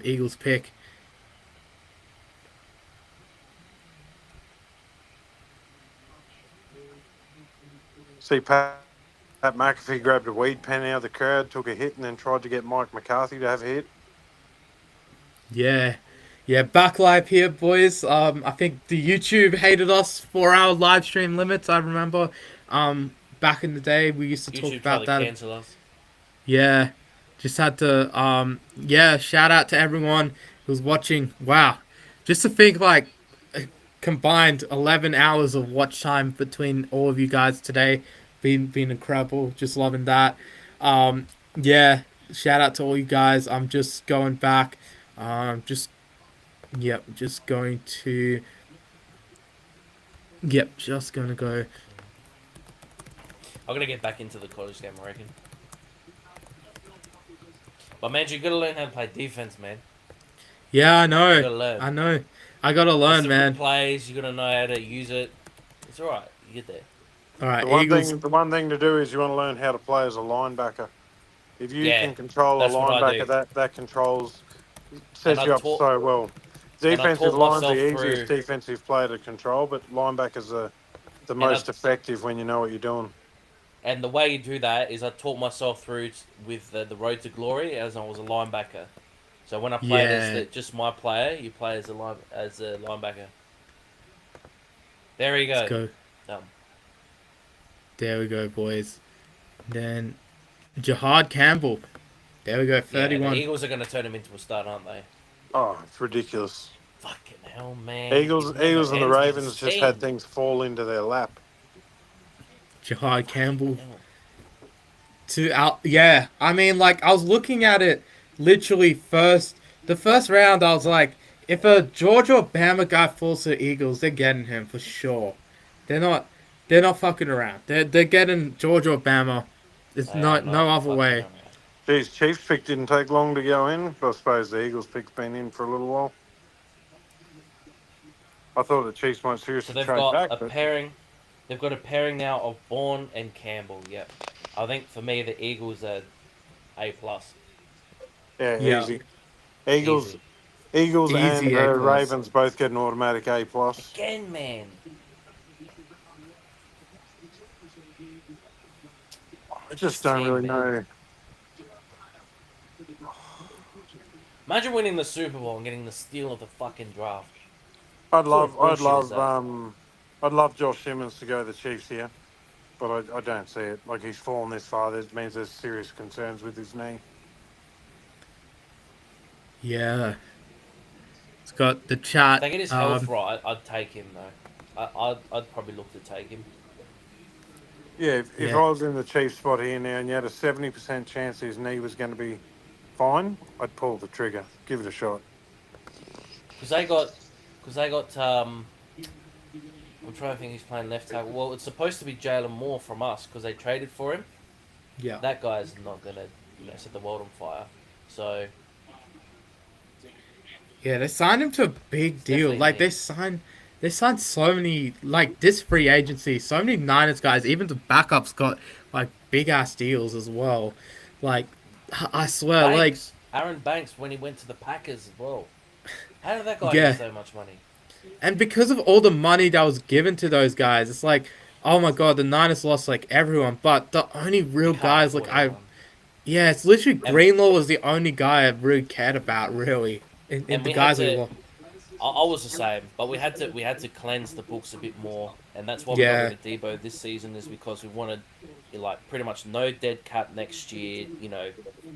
Eagles pick. See, Pat McAfee grabbed a weed pen out of the crowd, took a hit, and then tried to get Mike McCarthy to have a hit. Yeah. Yeah, backlive here, boys. I think the YouTube hated us for our live stream limits. I remember, back in the day, we used to talk YouTube tried about to that. cancel us. Yeah, just had to. Yeah, shout out to everyone who's watching. Wow, just to think like combined 11 hours of watch time between all of you guys today, been incredible. Just loving that. Yeah, shout out to all you guys. I'm just going back. Just Yep, just going to. Yep, just gonna go. I'm gonna get back into the college game, I reckon. But man, you gotta learn how to play defense, man. Yeah, I You know. gotta learn. I know. I gotta There's learn, some good man. plays. You gotta know how to use it. It's alright. You get there. All right, The one Eagles. thing, the one thing to do is you want to learn how to play as a linebacker. If you Yeah, can control a that's what I do. linebacker, that controls And sets you up so well. I Defensive taught line's myself the easiest through defensive player to control, but linebackers are the and I most effective when you know what you're doing. and the way you do that is I taught myself through with the road to glory as I was a linebacker. So when I played as Yeah, just my player, you play as a linebacker. There you let's go. go. Done. There we go, boys. Then Jihad Campbell. There we go, Yeah, the 31. Eagles are gonna turn him into a stud, aren't they? Oh, it's ridiculous. Fucking hell, man! Eagles, It never Eagles, and the ends with this Ravens just had team. things fall into their lap. Jihad Fucking Campbell. hell. To out. Yeah, I mean, like, I was looking at it literally first. The first round, I was like, if a Georgia or Bama guy falls to the Eagles, they're getting him for sure. They're not. They're not fucking around. They're getting Georgia or Bama. There's They are no not other fucking way. around. Geez, Chiefs pick didn't take long to go in, but I suppose the Eagles pick's been in for a little while. I thought the Chiefs might So seriously they've trade got back, a but pairing. They've got a pairing now of Bourne and Campbell. Yep. I think for me the Eagles are A+. yeah, Yeah, easy. Eagles, Easy. Eagles, and easy A plus. Ravens both get an automatic A plus. Again, man. I This just don't team, really man. know. Imagine winning the Super Bowl and getting the steal of the fucking draft. I'd What sort love, of I'd bullshit is love, that? I'd love Josh Simmons to go to the Chiefs here, but I don't see it. Like he's fallen this far, that means there's serious concerns with his knee. Yeah, it's got the If chat. they get his health right, I'd take him though. I'd probably look to take him. Yeah, if Yeah, I was in the Chiefs spot here now and you had a 70% chance his knee was going to be fine, I'd pull the trigger, give it a shot. Because they got. I'm trying to think he's playing left tackle. Well, it's supposed to be Jalen Moore from us because they traded for him. yeah, That guy's not gonna, set the world on fire. So yeah. They signed him to a big it's deal. definitely Like need. they signed so many like this free agency. So many Niners guys. Even the backups got like big ass deals as well. Like I swear, like Aaron Banks, when he went to the Packers as well. How did that guy get yeah. so much money? And because of all the money that was given to those guys, it's like, oh my god, the Niners lost like everyone. But the only You real can't guys, like afford anyone. yeah, it's literally And Greenlaw was the only guy I really cared about, really, in and the we had guys we to. lost. I was the same, but we had to cleanse the books a bit more, and that's why we got rid Yeah, of Debo this season is because we wanted like pretty much no dead cap next year.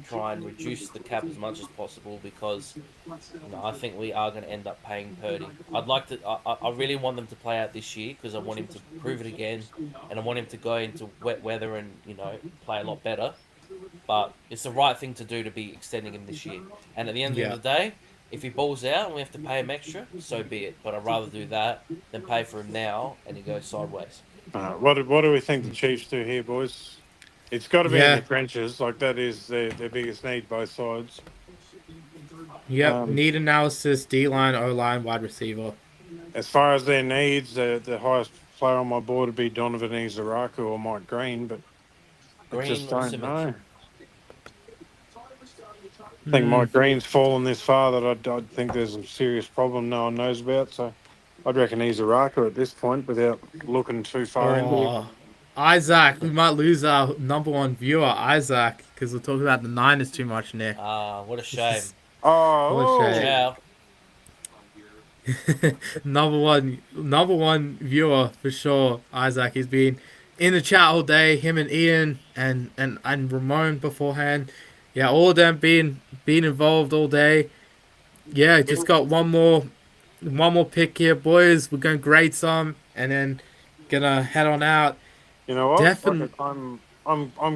Try and reduce the cap as much as possible because I think we are going to end up paying Purdy. I'd like to. I really want them to play out this year because I want him to prove it again, and I want him to go into wet weather and play a lot better. But it's the right thing to do to be extending him this year. And at the end of yeah, the day, if he balls out and we have to pay him extra, so be it. But I'd rather do that than pay for him now and he goes sideways. What do we think the Chiefs do here, boys? It's got to be in the yeah, trenches. Like that is their biggest need, both sides. yep. Um, Need analysis, D line, O line, wide receiver. as far as their needs, the highest player on my board would be Donovan Izaraku or Mike Green, but I Green just or don't Simmons? know. I think Mike Green's fallen this far that I think there's a serious problem no one knows about. So I'd reckon he's a raker at this point without looking too far into it. Oh, Isaac, we might lose our number one viewer, Isaac, because we're talking about the Niners too much, Nick. What a shame. Oh, What a shame. Ciao. number one viewer for sure. Isaac, he's been in the chat all day. Him and Ian and Ramon beforehand. Yeah, all of them being involved all day. Yeah, just got one more pick here, boys. We're gonna grade some and then gonna head on out. you know what? Definitely. I'm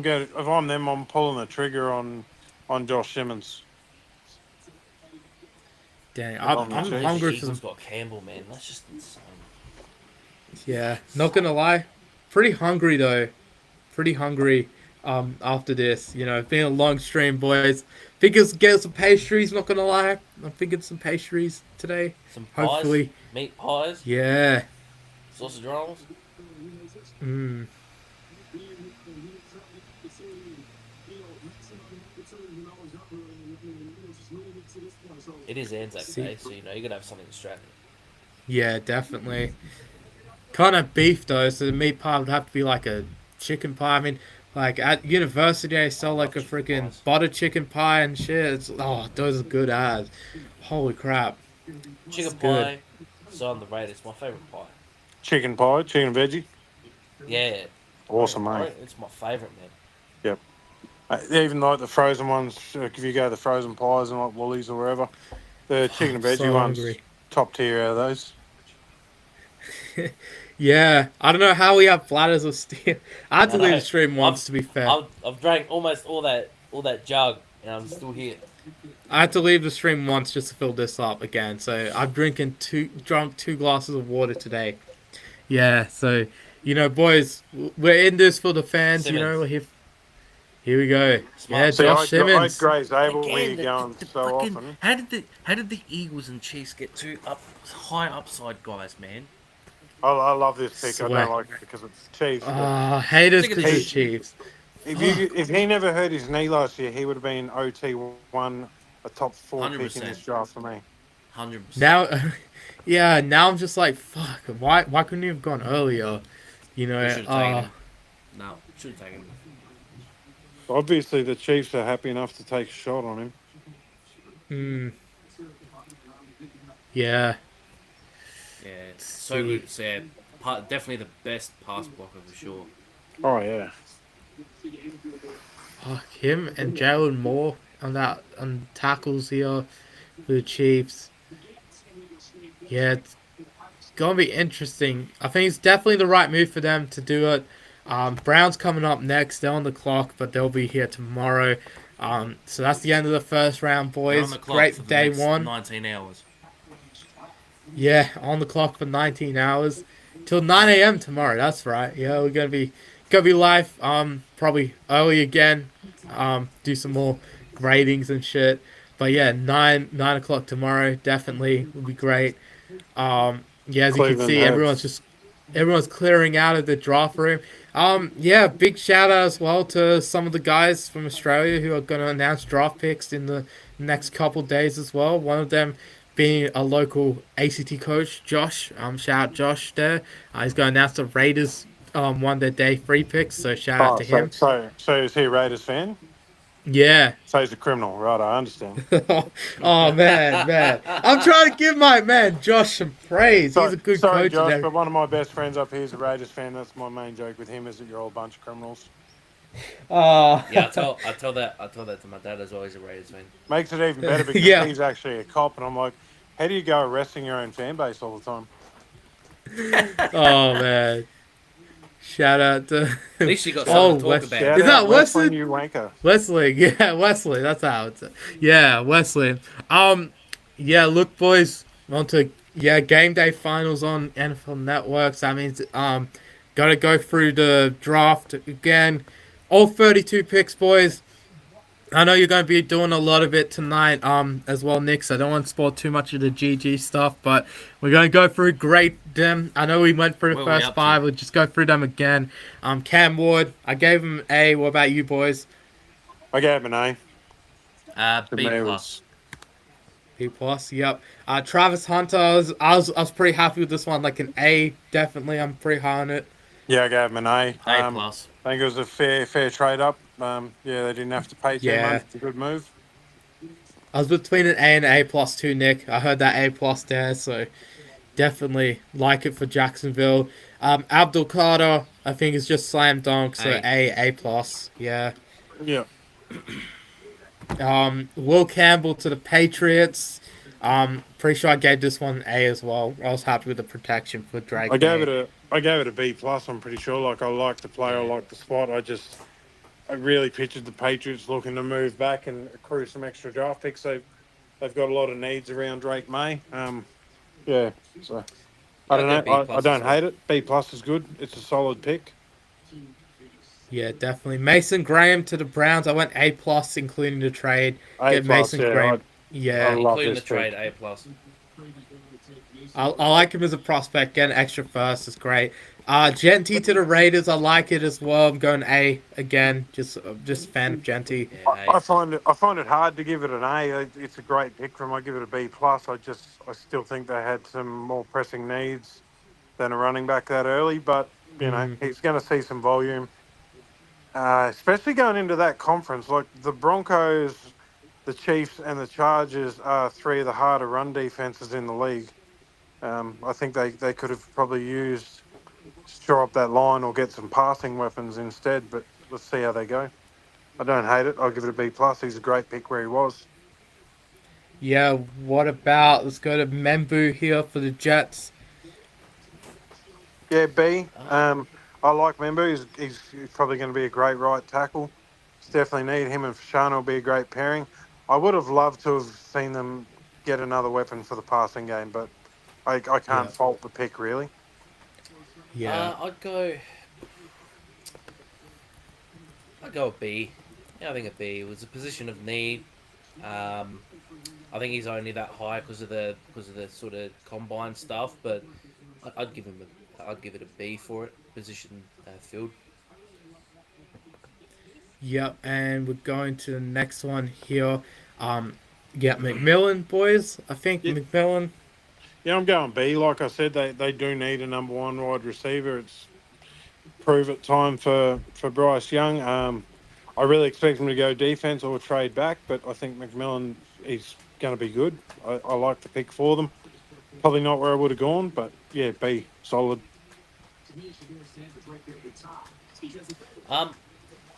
going. If I'm them, I'm pulling the trigger on Josh Simmons. Dang, I'm I'm intrigued. hungry The for Eagles some. got Campbell, man. That's just insane. Yeah, not gonna lie, pretty hungry though. Pretty hungry. After this, it's been a long stream, boys. Think it's get some pastries. Not gonna lie, I'm thinking some pastries today. Some pies, Hopefully, meat pies, yeah. sausage rolls. Mm. It is Anzac See- Day, so you're gonna have something Australian. Yeah, definitely. Kind of beef though, so the meat pie would have to be like a chicken pie. I mean, like at university, they sell like a Love chicken freaking pies. butter chicken pie and shit. Those are good as. Holy crap. Chicken good. pie, so underrated. It's my favorite pie. Chicken pie, chicken veggie. Yeah, Awesome, mate. It's my favorite, man. Even like the frozen ones, if you go to the frozen pies and like Woolies or wherever, the chicken and veggie So ones, hungry. top tier out of those. Yeah, I don't know how we have bladders of steel. I had to I leave know. the stream once, to be fair. I've drank almost all that jug, and I'm still here. I had to leave the stream once just to fill this up again. So I've drunk 2 glasses of water today. Yeah, so boys, we're in this for the fans. Simmons. We're here we go. Smart. Yeah, See, Josh I Simmons. graze able where Again, you're going the so fucking- often. How did the Eagles and Chiefs get two high upside guys, man? I love this pick. I Sweat. don't like it because it's Chiefs. but Haters Look at because the this. Chiefs. if he never hurt his knee last year, he would have been OT1, a top 4 pick in 100%. this draft for me. 100%. Now, yeah, now I'm just like, fuck. Why couldn't you have gone earlier? We should have taken him. No, should have taken him. Obviously, the Chiefs are happy enough to take a shot on him. Yeah. Yeah, it's so good. So yeah, definitely the best pass blocker for sure. Oh, yeah. Fuck him and Jalen Moore on tackles here for the Chiefs. Yeah, it's gonna be interesting. I think it's definitely the right move for them to do it. Browns coming up next. They're on the clock, but they'll be here tomorrow. So that's the end of the first round, They're boys. on the clock Great for the day next 1. 19 hours. Yeah, on the clock for 19 hours till 9 a.m. tomorrow. That's right. Yeah, we're gonna be live. Probably early again. Do some more gradings and shit. But yeah, 9 o'clock tomorrow definitely will be great. Yeah, as you can Cleveland see, Heads. everyone's clearing out of the draft room. Yeah, big shout out as well to some of the guys from Australia who are going to announce draft picks in the next couple days as well. One of them being a local ACT coach, Josh. Shout out Josh there. He's going to announce the Raiders won their day 3 picks, so shout out to him. So is he a Raiders fan? Yeah. So he's a criminal, right? I understand. Oh man. I'm trying to give my man Josh some praise. He's a good sorry, coach. Josh, And but one of my best friends up here is a Raiders fan. That's my main joke with him, is that you're all a bunch of criminals. oh, Yeah, I tell that to my dad as well. He's a Raiders fan. Makes it even better because Yeah. he's actually a cop, and I'm like, how do you go arresting your own fan base all the time? oh man. Shout out to At least you got Oh, something to Wes- talk Shout about. Is that out Wesley, Weston? you wanker? Wesley. Yeah, Wesley. That's how it's. Yeah, Wesley. Yeah, look, boys. On to game day finals on NFL Network. So that means gotta go through the draft again. All 32 picks, boys. I know you're going to be doing a lot of it tonight as well, Nick, so I don't want to spoil too much of the GG stuff, but we're going to go through them. I know we went through the What are we first up 5. to? We'll just go through them again. Cam Ward, I gave him A. What about you, boys? I gave him an A. To B me, it plus. was B plus. Yep. Travis Hunter. I was pretty happy with this one. Like an A, definitely. I'm pretty high on it. yeah, I gave him an A. A plus. I think it was a fair trade up. Yeah, they didn't have to pay too much. Yeah. It's a good move. I was between an A and an A plus too, Nick. I heard that A plus there, so definitely like it for Jacksonville. Abdul Carter, I think is just slam dunk, so A. A plus. Yeah. Yeah, Will Campbell to the Patriots. Pretty sure I gave this one A as well. I was happy with the protection for Drake May. I gave it a B plus. I'm pretty sure. Like I like the player, I Yeah. like the spot. I really pictured the Patriots looking to move back and accrue some extra draft picks. They've got a lot of needs around Drake May. Yeah, so I I'll don't go know. B I plus don't as well. hate it. B plus is good. It's a solid pick. Yeah, definitely. Mason Graham to the Browns. I went A plus, including the trade. A Get plus. Mason Yeah, Graham. I Yeah, love Including this the trade, pick. A plus. I like him as a prospect. Get an extra first is great. Genty to the Raiders. I like it as well. I'm going A again. Just a fan of Genty. Yeah, I A. find it hard to give it an A. It's a great pick from. I give it a B plus. I still think they had some more pressing needs than a running back that early, but Mm, he's going to see some volume, especially going into that conference. Like the Broncos, the Chiefs, and the Chargers are three of the harder run defenses in the league. I think they could have probably used shore up that line or get some passing weapons instead. But let's see how they go. I don't hate it. I'll give it a B plus. He's a great pick where he was. yeah. What about? Let's go to Membu here for the Jets. Yeah, B. Uh, I like Member. He's probably going to be a great right tackle. Definitely need him, and Fashanu will be a great pairing. I would have loved to have seen them get another weapon for the passing game, but I Yeah, can't fault the pick really. yeah, I'd go. I'd go a B. Yeah, I think a B. It was a position of need. Um, I think he's only that high because of the sort of combine stuff, but I'd give him I'd give it a B for it. Position filled. yep. And we're going to the next one here. Yeah, McMillan boys. I think Yeah, McMillan. yeah, I'm going B. Like I said, they do need a number one wide receiver. It's prove it time for Bryce Young. I really expect him to go defense or trade back, but I think McMillan is going to be good. I like the pick for them. Probably not where I would have gone, but yeah, B solid. Um,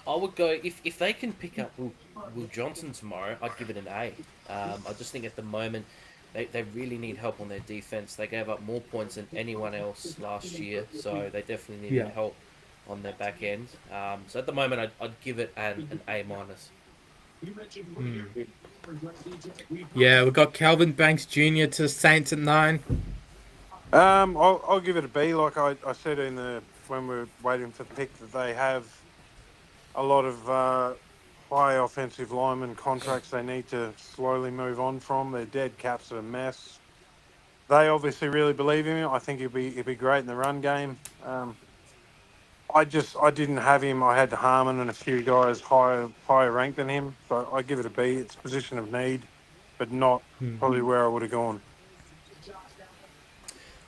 I would go if they can pick up Will Johnson tomorrow. I'd give it an A. I just think at the moment they really need help on their defense. They gave up more points than anyone else last year, so they definitely needed Yeah. help on their back end. So at the moment, I'd give it an A minus. Hmm. Yeah, we got Calvin Banks Jr. to the Saints at 9. I'll give it a B. Like I said in the when we are waiting for the pick that they have a lot of high offensive lineman contracts they need to slowly move on from. Their dead cap's a mess. They obviously really believe in him. I think he'd be great in the run game. I didn't have him. I had Harmon and a few guys higher ranked than him. So I give it a B. It's position of need, but not probably where I would have gone.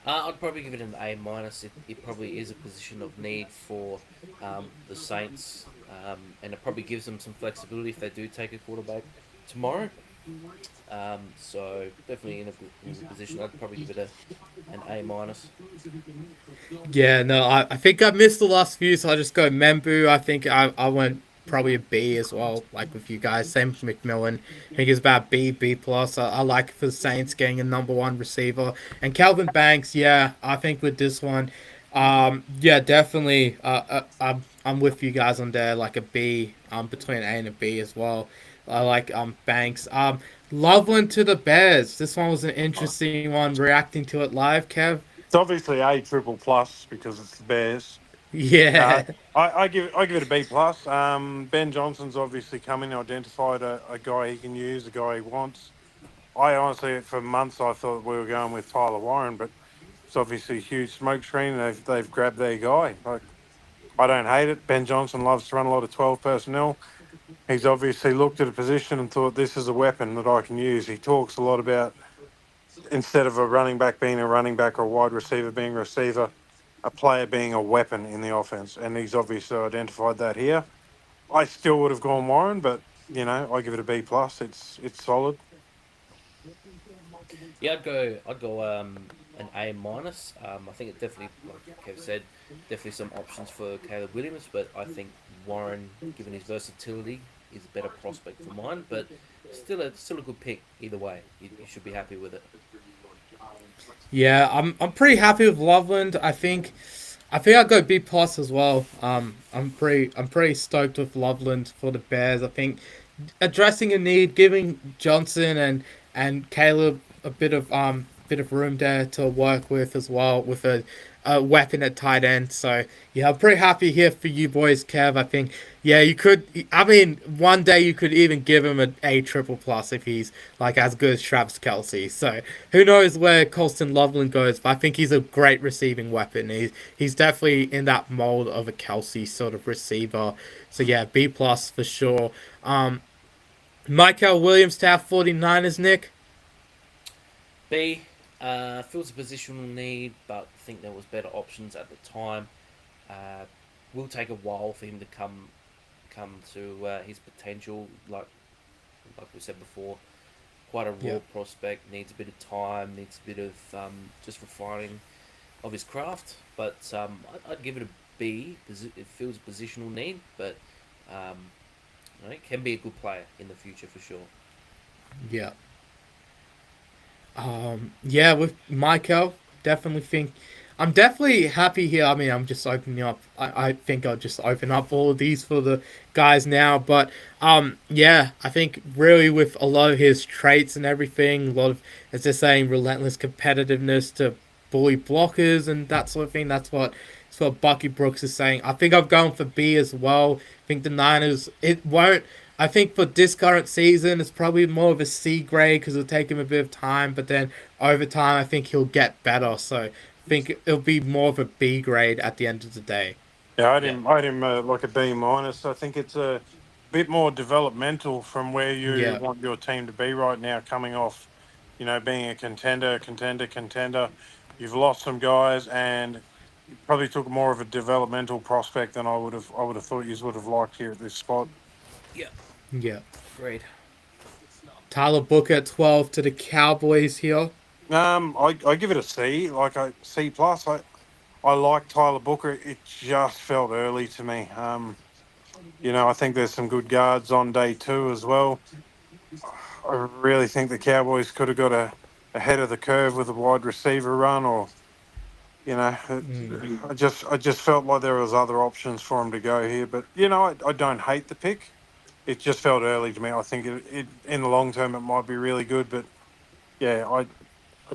I'd probably give it an A minus. It probably is a position of need for the Saints, and it probably gives them some flexibility if they do take a quarterback tomorrow. So definitely in a good position. I'd probably give it an A minus. Yeah, no, I think I missed the last few, so I just go Membu. I think I went probably a B as well, like with you guys. Same for McMillan. I think it's about B plus. I like it for the Saints getting a number one receiver. And Calvin Banks, yeah, I think with this one, yeah, definitely. I'm with you guys on there, like a B. Between A and a B as well. I like Banks. Loveland to the Bears. This one was an interesting one. Reacting to it live, Kev. It's obviously A triple plus because it's the Bears. Uh, Yeah, I give it a B plus. Ben Johnson's obviously coming, identified a guy he can use, a guy he wants. I honestly, for months, I thought we were going with Tyler Warren, but it's obviously a huge smoke screen. They've grabbed their guy. Like, I don't hate it. Ben Johnson loves to run a lot of 12 personnel. He's obviously looked at a position and thought, this is a weapon that I can use. He talks a lot about, instead of a running back being a running back or a wide receiver being a receiver, a player being a weapon in the offense. And he's obviously identified that here. I still would have gone Warren, but I give it a B plus. It's solid. Yeah, I'd go an A minus. I think it definitely, like Kev said, definitely some options for Caleb Williams, but I think Warren, given his versatility, is a better prospect for mine. But still a good pick either way. You should be happy with it. Yeah, I'm pretty happy with Loveland. I think I'll go B plus as well. I'm pretty stoked with Loveland for the Bears. I think addressing a need, giving Johnson and Caleb a bit of room there to work with as well with a weapon at tight end. So yeah, I'm pretty happy here for you boys, Kev. I think yeah, you could. I mean, one day you could even give him an A triple plus if he's like as good as Travis Kelsey. So who knows where Colston Loveland goes? But I think he's a great receiving weapon. He's definitely in that mold of a Kelsey sort of receiver. So yeah, B plus for sure. Michael Williams to have 49ers, Nick. B, feels a positional need, but I think there was better options at the time. Uh, will take a while for him to come to his potential. Like we said before, quite a raw Yeah. prospect. Needs a bit of time. Needs a bit of just refining of his craft. But I'd give it a B. It feels a positional need, but um, can be a good player in the future for sure. Yeah. Yeah, with Michael, definitely think I'm definitely happy here. I mean, I'm just opening up. I think I'll just open up all of these for the guys now. But yeah, I think really with a lot of his traits and everything, a lot of, as they're saying, relentless competitiveness to bully blockers and that sort of thing. That's what Bucky Brooks is saying. I think I've gone for B as well. I think the Niners, it won't. I think for this current season, it's probably more of a C grade because it'll take him a bit of time. But then over time, I think he'll get better. So I think it'll be more of a B grade at the end of the day. Yeah, Yeah, I had him like a B minus. I think it's a bit more developmental from where you Yeah, want your team to be right now, coming off, being a contender. You've lost some guys, and you probably took more of a developmental prospect than I would have thought you would have liked here at this spot. yeah, yeah. great. Tyler Booker at 12 to the Cowboys here. I give it a C, like a C plus. I like Tyler Booker. It just felt early to me. I think there's some good guards on day two as well. I really think the Cowboys could have got ahead of the curve with a wide receiver run, or Mm, I just felt like there was other options for him to go here. But I don't hate the pick. It just felt early to me. I think it in the long term it might be really good, but yeah, I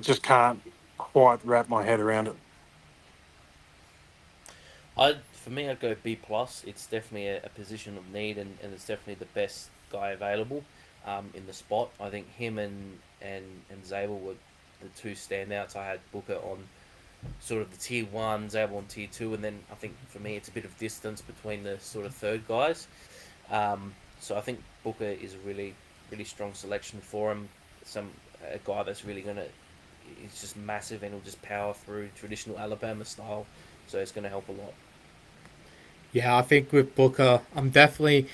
just can't quite wrap my head around it. For me, I'd go B plus. It's definitely a position of need, and it's definitely the best guy available in the spot. I think him and Zabel were the two standouts. I had Booker on sort of the tier one, Zabel on tier two, and then I think for me it's a bit of distance between the sort of third guys. So I think Booker is a really strong selection for him. A guy that's really gonna, he's just massive and he'll just power through traditional Alabama style. So it's gonna help a lot. yeah, I think with Booker, I'm definitely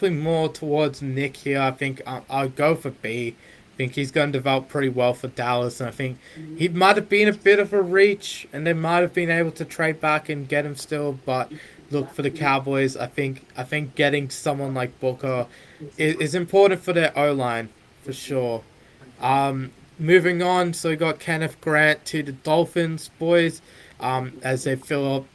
more towards Nick here. I think I'll go for B. I think he's going to develop pretty well for Dallas, and I think he might have been a bit of a reach, and they might have been able to trade back and get him still. But look for the Cowboys. I think getting someone like Booker is important for their O line for sure. Moving on, so we got Kenneth Grant to the Dolphins, boys, as they fill up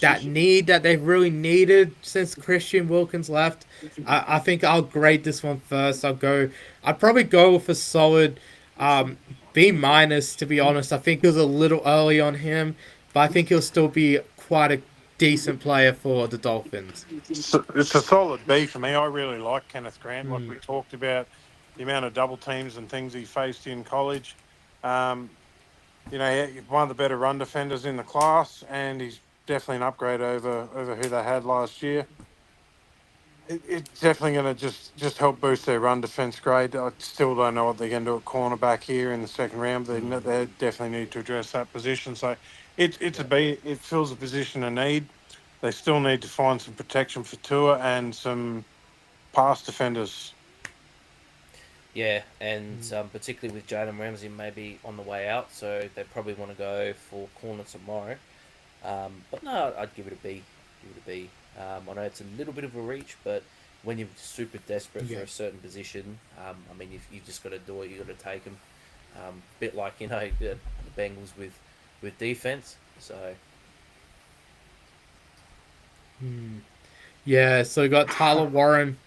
that need that they've really needed since Christian Wilkins left. I think I'll grade this one first. I'd probably go with a solid B minus, to be honest. I think it was a little early on him, but I think he'll still be quite a decent player for the Dolphins. It's a solid B for me. I really like Kenneth Grant. Like Mm, we talked about, the amount of double teams and things he faced in college. Um, he's one of the better run defenders in the class, and he's definitely an upgrade over who they had last year. It's definitely going to just help boost their run defense grade. I still don't know what they're going to do at cornerback here in the second round. They definitely need to address that position. So it's a Yeah. B. It fills a position of need. They still need to find some protection for Tua and some pass defenders. Yeah, and particularly with Jalen Ramsey maybe on the way out, so they probably want to go for corner tomorrow. But no, I'd give it a B. Give it a B. I know it's a little bit of a reach, but when you're super desperate for Yeah. a certain position, I mean, if you've just got to do it, you've got to take them. Bit like the Bengals with defense. So Yeah, so we got Tyler Warren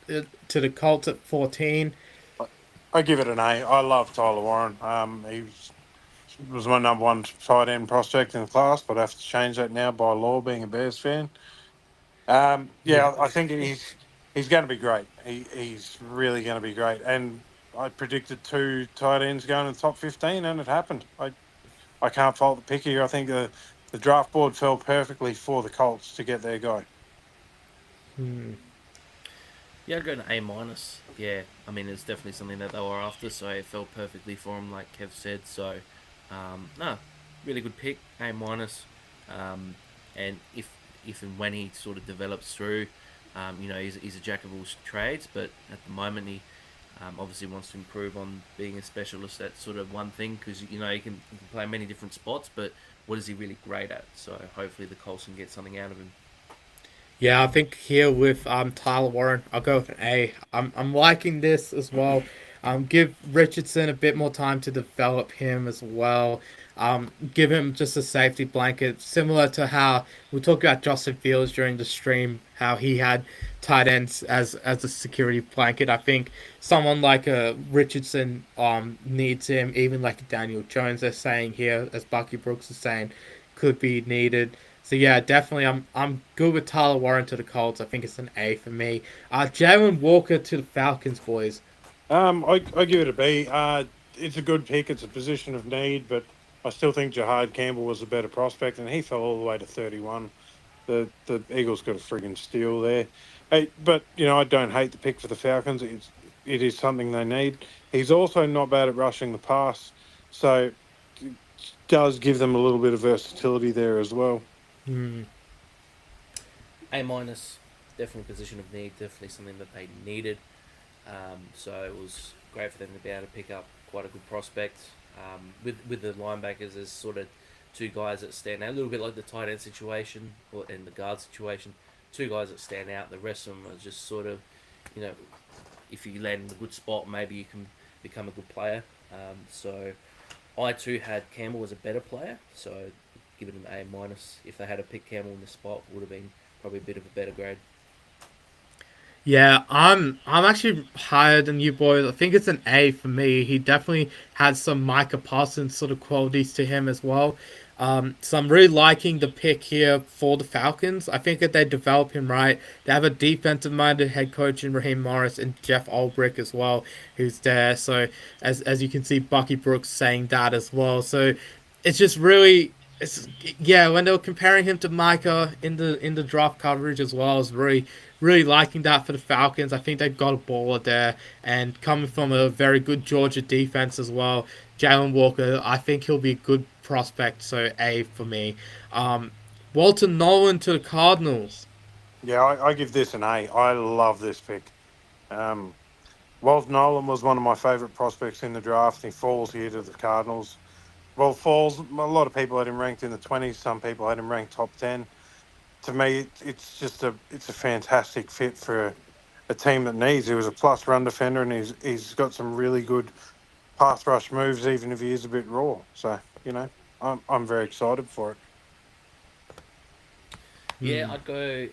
to the Colts at 14. I give it an A. I love Tyler Warren. Was my number one tight end prospect in the class, but I have to change that now by law, being a Bears fan. Yeah. I think he's going to be great. He's really going to be great. And I predicted 2 tight ends going in the top 15, and it happened. I can't fault the pick here. I think the draft board fell perfectly for the Colts to get their guy. yeah, I'd go to A minus. Yeah, I mean, it's definitely something that they were after, so it felt perfectly for him, like Kev said. So, no, really good pick, A minus. And if and when he sort of develops through, he's a jack of all trades, but at the moment he obviously wants to improve on being a specialist at sort of one thing because he can play many different spots, but what is he really great at? So hopefully the Colts can get something out of him. Yeah, I think here with Tyler Warren, I'll go with an A. I'm liking this as well. Give Richardson a bit more time to develop him as well. Give him just a safety blanket, similar to how we talked about Justin Fields during the stream, how he had tight ends as a security blanket. I think someone like Richardson needs him, even like Daniel Jones. They're saying here, as Bucky Brooks is saying, could be needed. So yeah, definitely, I'm good with Tyler Warren to the Colts. I think it's an A for me. Jalen Walker to the Falcons, boys. I give it a B. It's a good pick. It's a position of need, but I still think Jahad Campbell was a better prospect, and he fell all the way to 31. The Eagles got a friggin' steal there. Hey, but I don't hate the pick for the Falcons. It is something they need. He's also not bad at rushing the pass, so it does give them a little bit of versatility there as well. A minus, definitely position of need, definitely something that they needed. So it was great for them to be able to pick up quite a good prospect. With the linebackers, there's sort of two guys that stand out, a little bit like the tight end situation or in the guard situation. Two guys that stand out. The rest of them are just sort of, you know, if you land in a good spot, maybe you can become a good player. So I too had Campbell as a better player, so give it an A minus. If they had to pick Campbell in the spot, would have been probably a bit of a better grade. Yeah, I'm actually higher than you boys. I think it's an A for me. He definitely had some Micah Parsons sort of qualities to him as well. So I'm really liking the pick here for the Falcons. I think that they develop him right. They have a defensive-minded head coach in Raheem Morris and Jeff Ulbrich as well, who's there. So as you can see, Bucky Brooks saying that as well. So it's just really it's yeah, when they were comparing him to Micah in the draft coverage as well, I was really liking that for the Falcons. I think they've got a baller there, and coming from a very good Georgia defense as well, Jalen Walker, I think he'll be a good prospect. So A for me. Um, Walter Nolan to the Cardinals. Yeah, I give this an A. I love this pick. Um, Walt Nolan was one of my favourite prospects in the draft. He falls here to the Cardinals. Well, falls. A lot of people had him ranked in the 20s. Some people had him ranked top 10. To me, it's just it's a fantastic fit for a team that needs. He was a plus run defender, and he's got some really good pass rush moves, even if he is a bit raw. So I'm very excited for it. Yeah, I'd go.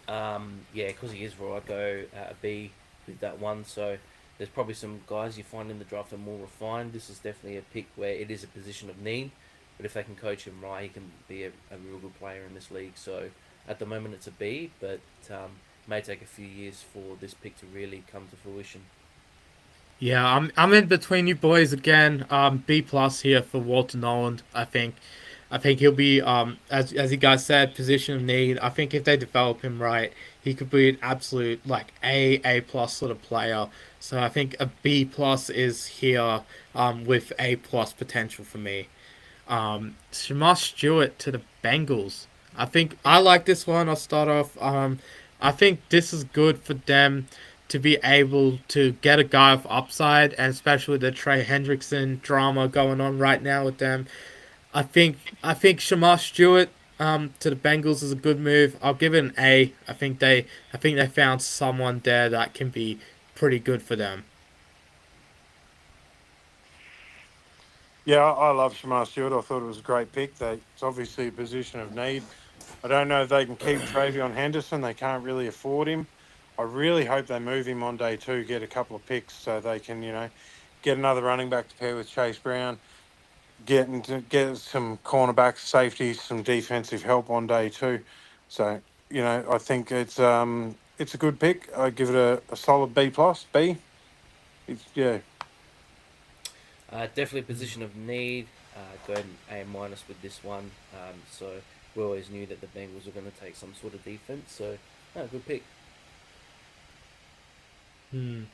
Yeah, because he is raw, I'd go a B with that one. So there's probably some guys you find in the draft are more refined. This is definitely a pick where it is a position of need, but if they can coach him right, he can be a real good player in this league. So at the moment it's a B, but may take a few years for this pick to really come to fruition. Yeah, I'm in between you boys again. B plus here for Walter Nolan. I think. I think he'll be as you guys said, position of need. I think if they develop him right, he could be an absolute like A plus sort of player. So I think a B plus is here with A plus potential for me. Shamar Stewart to the Bengals. I think I like this one. I'll start off. I think this is good for them to be able to get a guy of upside, and especially the Trey Hendrickson drama going on right now with them. I think Shamar Stewart to the Bengals is a good move. I'll give it an A. I think they found someone there that can be pretty good for them. Yeah, I love Shamar Stewart. I thought it was a great pick. It's obviously a position of need. I don't know if they can keep Travion Henderson. They can't really afford him. I really hope they move him on day two, get a couple of picks so they can, get another running back to pair with Chase Brown, get some cornerbacks, safeties, some defensive help on day two. So, I think it's a good pick. I give it a solid B plus, B. Yeah. Definitely a position of need. Go ahead and A minus with this one. So we always knew that the Bengals were going to take some sort of defense. So, good pick. Hmm.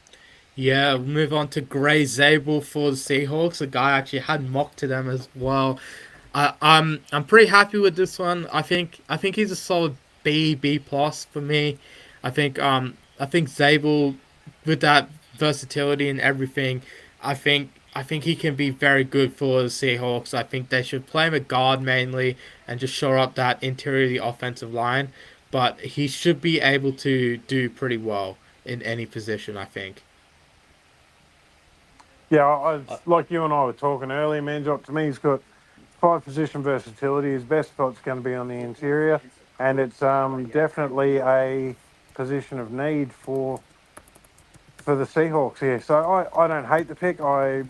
Yeah, we'll move on to Gray Zabel for the Seahawks. A guy I actually had mocked to them as well. I'm pretty happy with this one. I think he's a solid B plus for me. I think Zabel with that versatility and everything, I think he can be very good for the Seahawks. I think they should play him at guard mainly and just shore up that interior of the offensive line. But he should be able to do pretty well in any position, I think. Yeah, Uh, like you and I were talking earlier, Manjot, to me, he's got five position versatility. His best spot's going to be on the interior, and it's definitely a position of need for the Seahawks here. So I don't hate the pick. I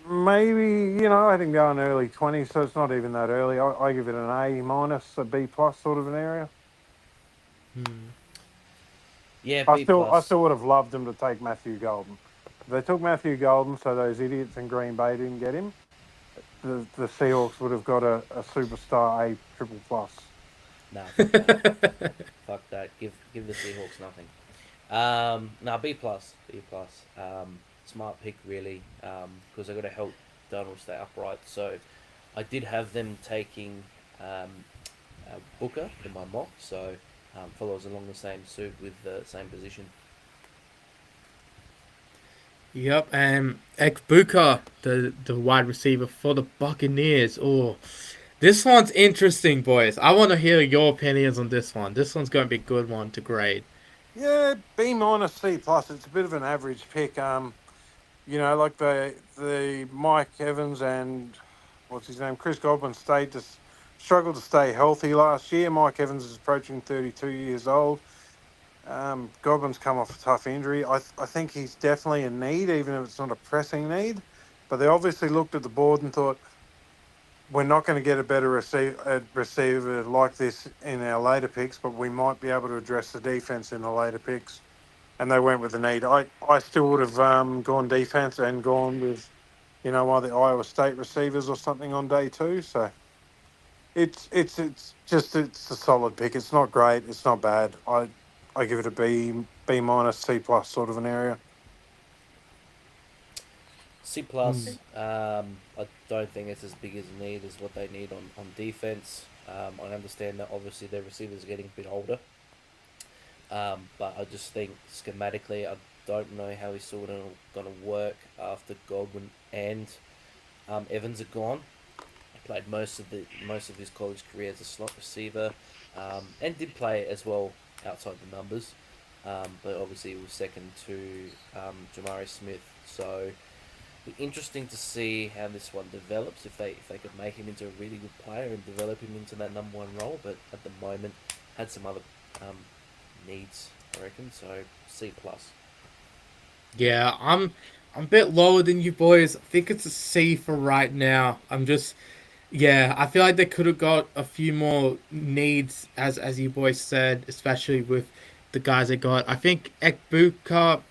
maybe, I think going early 20s, so it's not even that early. I give it an A minus, a B plus sort of an area. Hmm. yeah, I B still I plus. still would have loved them to take Matthew Golden. They took Matthew Golden, so those idiots in Green Bay didn't get him. The Seahawks would have got a superstar A triple plus. Nah, fuck that. Fuck that. Give the Seahawks nothing. B plus, B plus. Smart pick really, because I got to help Donald stay upright. So I did have them taking um, Booker in my mock, so follows along the same suit with the same position. Yep, and Ekbuka, the wide receiver for the Buccaneers. Oh, this one's interesting, boys. I want to hear your opinions on this one. This one's going to be a good one to grade. Yeah, B minus C plus. It's a bit of an average pick. Like the Mike Evans and what's his name, Chris Godwin struggled to stay healthy last year. Mike Evans is approaching 32 years old. Godwin's come off a tough injury. I think he's definitely in need, even if it's not a pressing need. But they obviously looked at the board and thought, we're not going to get a better receiver like this in our later picks, but we might be able to address the defense in the later picks. And they went with the need. I still would have gone defense and gone with, one of the Iowa State receivers or something on day two. So it's a solid pick. It's not great. It's not bad. I give it a B minus C plus sort of an area. C Hmm. plus. I don't think it's as big as a need as what they need on defense. I understand that obviously their receivers are getting a bit older, but I just think schematically, I don't know how he's still gonna work after Godwin and Evans are gone. He played most of his college career as a slot receiver, and did play as well outside the numbers. But obviously, he was second to Jamari Smith. So be interesting to see how this one develops. If they could make him into a really good player and develop him into that number one role. But at the moment, had some other um, needs, I reckon. So C plus. Yeah, I'm a bit lower than you boys. I think it's a C for right now. Yeah, I feel like they could have got a few more needs, as you boys said, especially with the guys they got. I think Egbuka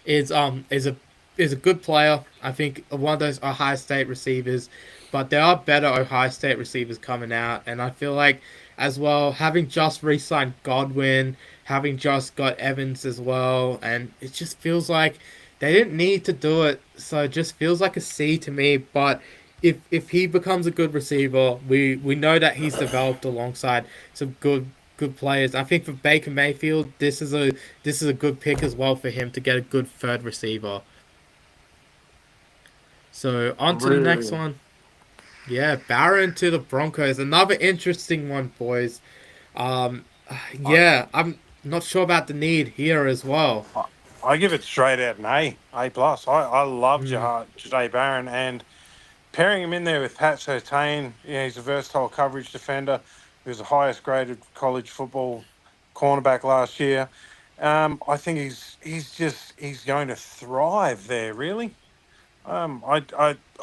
is a is a good player. I think one of those Ohio State receivers, but there are better Ohio State receivers coming out, and I feel like as well having just re-signed Godwin, having just got Evans as well, and it just feels like they didn't need to do it, so it just feels like a C to me. But if he becomes a good receiver, we know that he's developed alongside some good players. I think for Baker Mayfield, this is a good pick as well for him to get a good third receiver. So on to the next Really, one. Yeah, Barron to the Broncos. Another interesting one, boys. Um, I, yeah, I'm not sure about the need here as well. I, I give it straight out an A plus. I love Mm, Jahdae Barron, and pairing him in there with Pat Surtain. Yeah, he's a versatile coverage defender. He was the highest graded college football cornerback last year. I think he's going to thrive there. Really,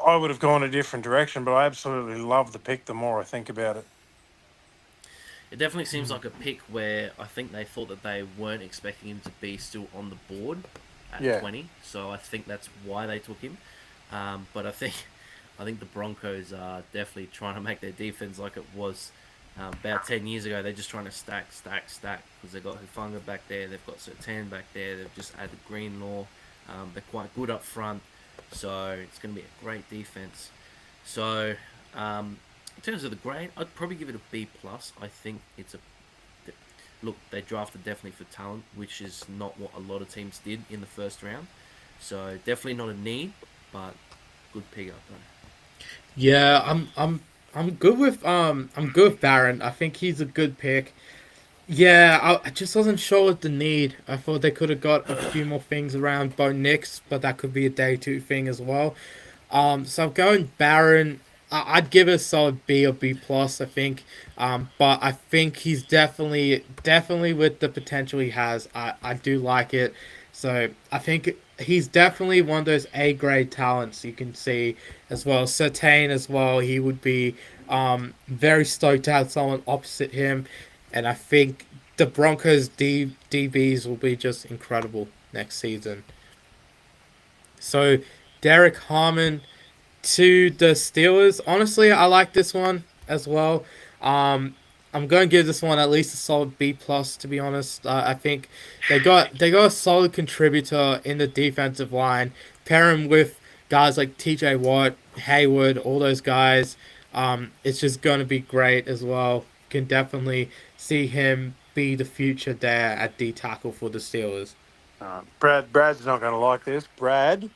I would have gone a different direction, but I absolutely love the pick. The more I think about it, It definitely seems mm, like a pick where I think they thought that they weren't expecting him to be still on the board at yeah, 20, so I think that's why they took him. But I think the Broncos are definitely trying to make their defense like it was about 10 years ago. They're just trying to stack because they've got Hufanga back there, they've got Sertan back there, they've just added Greenlaw. They're quite good up front, so it's going to be a great defense. So in terms of the grade, I'd probably give it a B plus. I think it's a look. They drafted definitely for talent, which is not what a lot of teams did in the first round. So definitely not a need, but good pick up though. yeah, I'm good with Barron. I think he's a good pick. Yeah, I just wasn't sure with the need. I thought they could have got a few more things around Bo Nix, but that could be a day two thing as well. So I'm going Barron. I'd give it a solid B or B plus. I think, but I think he's definitely with the potential he has. I do like it. So I think he's definitely one of those A grade talents you can see as well. Sertain as well. He would be very stoked to have someone opposite him, and I think the Broncos DBs will be just incredible next season. So Derek Harmon to the Steelers. Honestly, I like this one as well. Um, I'm going to give this one at least a solid B plus. To be honest, I think they got a solid contributor in the defensive line. Pair him with guys like T.J. Watt, Hayward, all those guys. It's just going to be great as well. Can definitely see him be the future there at D tackle for the Steelers. Brad's not going to like this. Brad,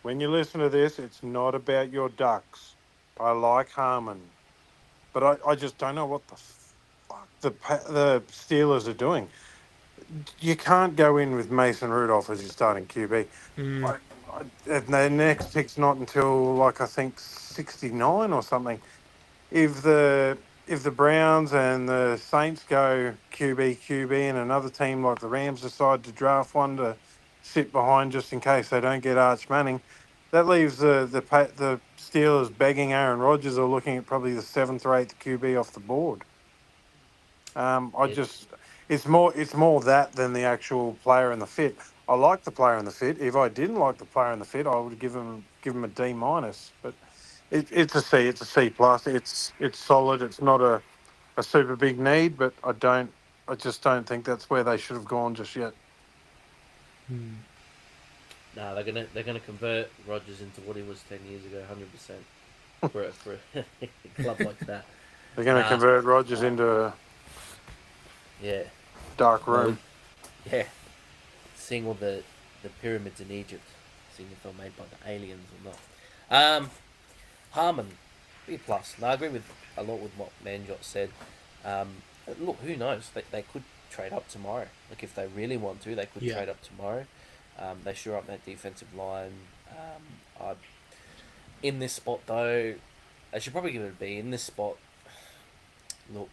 when you listen to this, it's not about your ducks. I like Harmon, but I just don't know what the fuck the Steelers are doing. You can't go in with Mason Rudolph as your starting QB. Mm, I, and their next pick's not until like I think 69 or something. If the Browns and the Saints go QB and another team like the Rams decide to draft one to sit behind just in case they don't get Arch Manning, that leaves the Steelers begging Aaron Rodgers or looking at probably the seventh or eighth QB off the board. I Yeah, just it's more that than the actual player and the fit. I like the player and the fit. If I didn't like the player and the fit, I would give him a D minus. But it's a C. It's a C plus. It's solid. It's not a super big need, but I just don't think that's where they should have gone just yet. mm. nah, they're gonna convert Rogers into what he was 10 years ago, 100% for a club like that. They're going to Nah, convert Rogers into a yeah, dark well, room. yeah, seeing all the pyramids in Egypt, seeing if they're made by the aliens or not. Harmon, B plus. No, I agree with a lot with what Manjot said. Um, look, who knows? They could trade up tomorrow. Like if they really want to, they could Yeah. trade up tomorrow. They shore up that defensive line. I in this spot though, I should probably give it a B. In this spot, look,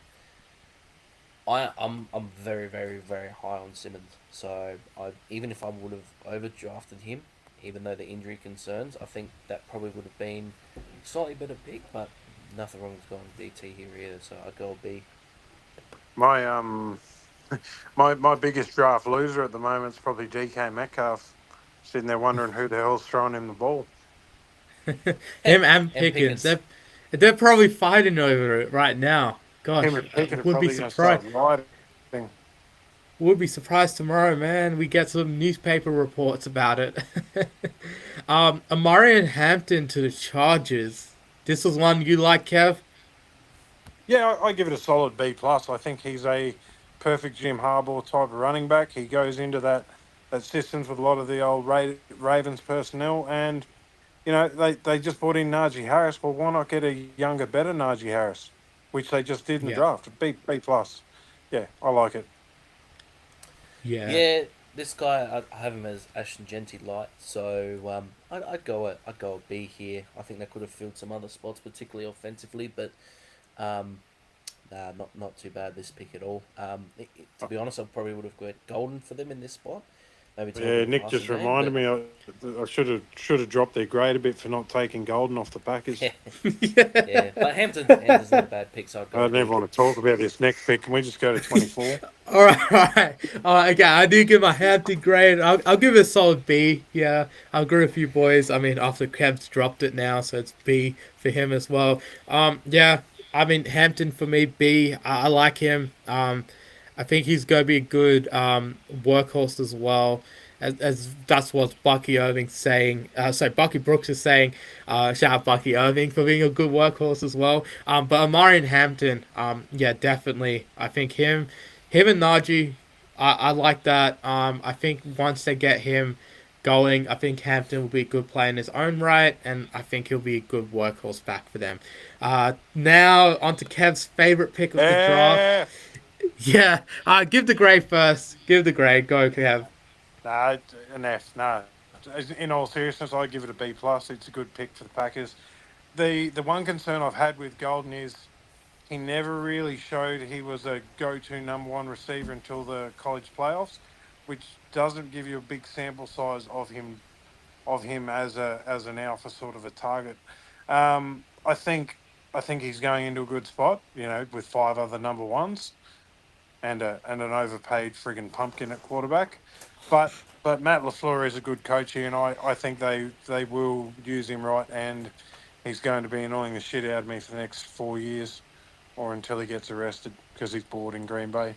I'm very very high on Simmons. So I even if I would have overdrafted him, even though the injury concerns, I think that probably would have been a slightly better pick. But nothing wrong with going DT here either. So I go B. My my biggest draft loser at the moment is probably DK Metcalf. sitting there wondering who the hell's throwing him the ball. Him and And Pickens. Pickens. They're probably fighting over it right now. Him Gosh, and Pickett are would be probably going to start surprised. riding. Would be surprised tomorrow, man. We get some newspaper reports about it. Amari and Hampton to the Chargers. This was one you like, Kev? Yeah, I give it a solid B plus. I think he's a perfect Jim Harbaugh type of running back. He goes into that systems with a lot of the old Ravens personnel, and they just brought in Najee Harris. Well, why not get a younger, better Najee Harris, which they just did in the Yeah. draft? B plus. Yeah, I like it. Yeah. Yeah, this guy I have him as Ashton Genty light, so I'd go a B here. I think they could have filled some other spots, particularly offensively, but um, nah, not too bad this pick at all. To be honest, I probably would have got Golden for them in this spot. Maybe to help Yeah, with the Nick passing just game, reminded but me I should have dropped their grade a bit for not taking Golden off the Packers. yeah, yeah. But Hampton's not a bad pick, so I'd go I with never B. want to talk about this next pick. Can we just go to 24? All right, all right, all right. Okay, I do give my Hampton grade. I'll give it a solid B. Yeah, I'll agree with you boys. I mean, after Kev's dropped it now, so it's B for him as well. Yeah, I mean Hampton for me B. I like him. I think he's gonna be a good workhorse as well. As that's what Bucky Irving's saying. So Bucky Brooks is saying, shout out Bucky Irving for being a good workhorse as well. But Amari and Hampton, yeah, definitely. I think him and Najee, I like that. I think once they get him going, I think Hampton will be a good player in his own right, and I think he'll be a good workhorse back for them. Now on to Kev's favorite pick of the draft. Yeah. Yeah, give the grade first. Give the grade. Go, Kev. Nah, an F. No. In all seriousness, I give it a B plus. It's a good pick for the Packers. The one concern I've had with Golden is he never really showed he was a go-to number one receiver until the college playoffs, which doesn't give you a big sample size of him as an alpha sort of a target. I think he's going into a good spot, with five other number ones and an overpaid friggin' pumpkin at quarterback. But Matt LaFleur is a good coach here, and I think they will use him right, and he's going to be annoying the shit out of me for the next 4 years, or until he gets arrested because he's bored in Green Bay.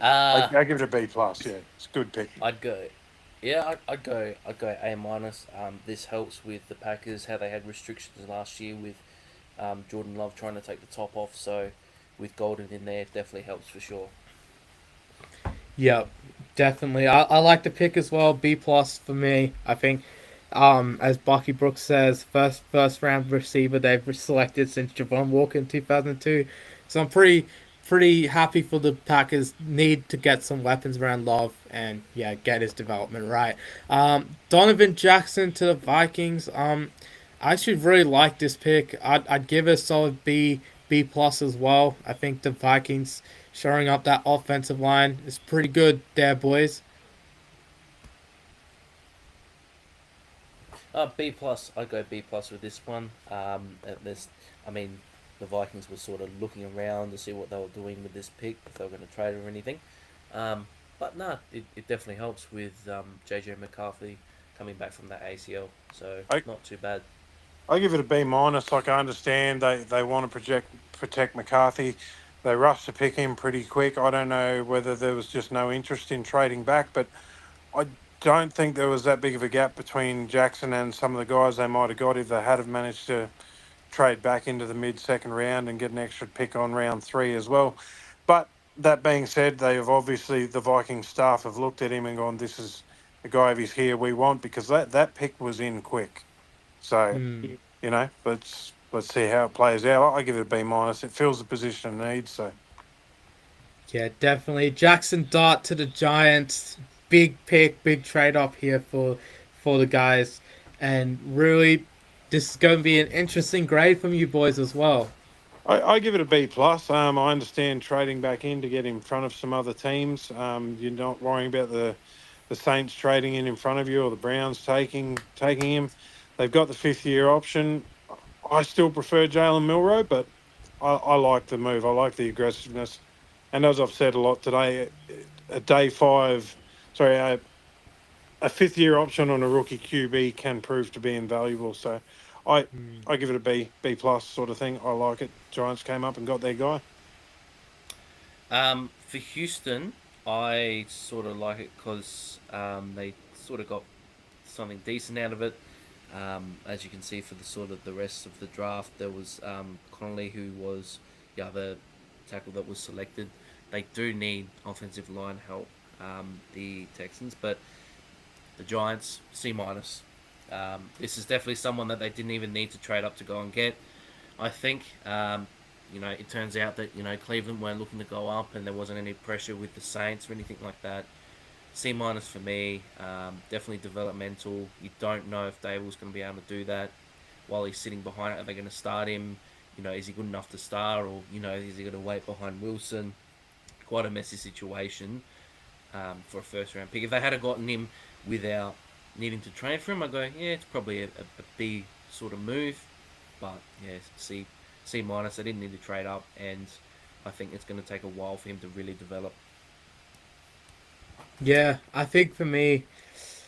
I give it a B plus. Yeah, it's a good pick. I'd go. Yeah, I'd go A minus. This helps with the Packers how they had restrictions last year with Jordan Love trying to take the top off. So with Golden in there, it definitely helps for sure. Yep, definitely. I like the pick as well. B plus for me. I think, as Bucky Brooks says, first round receiver they've selected since Javon Walker in 2002. So I'm pretty happy for the Packers. Need to get some weapons around Love and yeah, get his development right. Donovan Jackson to the Vikings. I actually really like this pick. I'd give it a solid B plus as well. I think the Vikings showing up that offensive line is pretty good there, boys. B plus. I'd go B plus with this one. I mean, the Vikings were sort of looking around to see what they were doing with this pick, if they were going to trade or anything. But no, it definitely helps with JJ McCarthy coming back from that ACL. So not too bad. I give it a B minus. Like, I understand they want to protect McCarthy. They rushed to pick him pretty quick. I don't know whether there was just no interest in trading back, but I don't think there was that big of a gap between Jackson and some of the guys they might have got if they had have managed to trade back into the mid-second round and get an extra pick on round 3 as well. But that being said, they have obviously, the Viking staff have looked at him and gone, this is the guy if he's here we want, because that pick was in quick. So, let's see how it plays out. I give it a B minus. It fills the position it needs. So, Yeah, definitely. Jackson Dart to the Giants. Big pick, big trade up here for the guys. And really, this is going to be an interesting grade from you boys as well. I give it a B plus. I understand trading back in to get in front of some other teams. You're not worrying about the Saints trading in front of you or the Browns taking him. They've got the 5th-year option. I still prefer Jalen Milroe, but I like the move. I like the aggressiveness. And as I've said a lot today, a a fifth-year option on a rookie QB can prove to be invaluable. So, I Mm. I give it a B plus sort of thing. I like it. Giants came up and got their guy. For Houston, I sort of like it because they sort of got something decent out of it. As you can see, for the sort of the rest of the draft, there was Connolly, who was the other tackle that was selected. They do need offensive line help, the Texans, but the Giants C minus. This is definitely someone that they didn't even need to trade up to go and get. I think it turns out that Cleveland weren't looking to go up, and there wasn't any pressure with the Saints or anything like that. C minus for me. Definitely developmental. You don't know if Dable's going to be able to do that while he's sitting behind it. Are they going to start him? Is he good enough to start, or is he going to wait behind Wilson? Quite a messy situation for a first round pick. If they had gotten him without needing to train for him, I go, yeah, it's probably a B sort of move. But yeah, C minus. They didn't need to trade up, and I think it's going to take a while for him to really develop. Yeah, I think for me,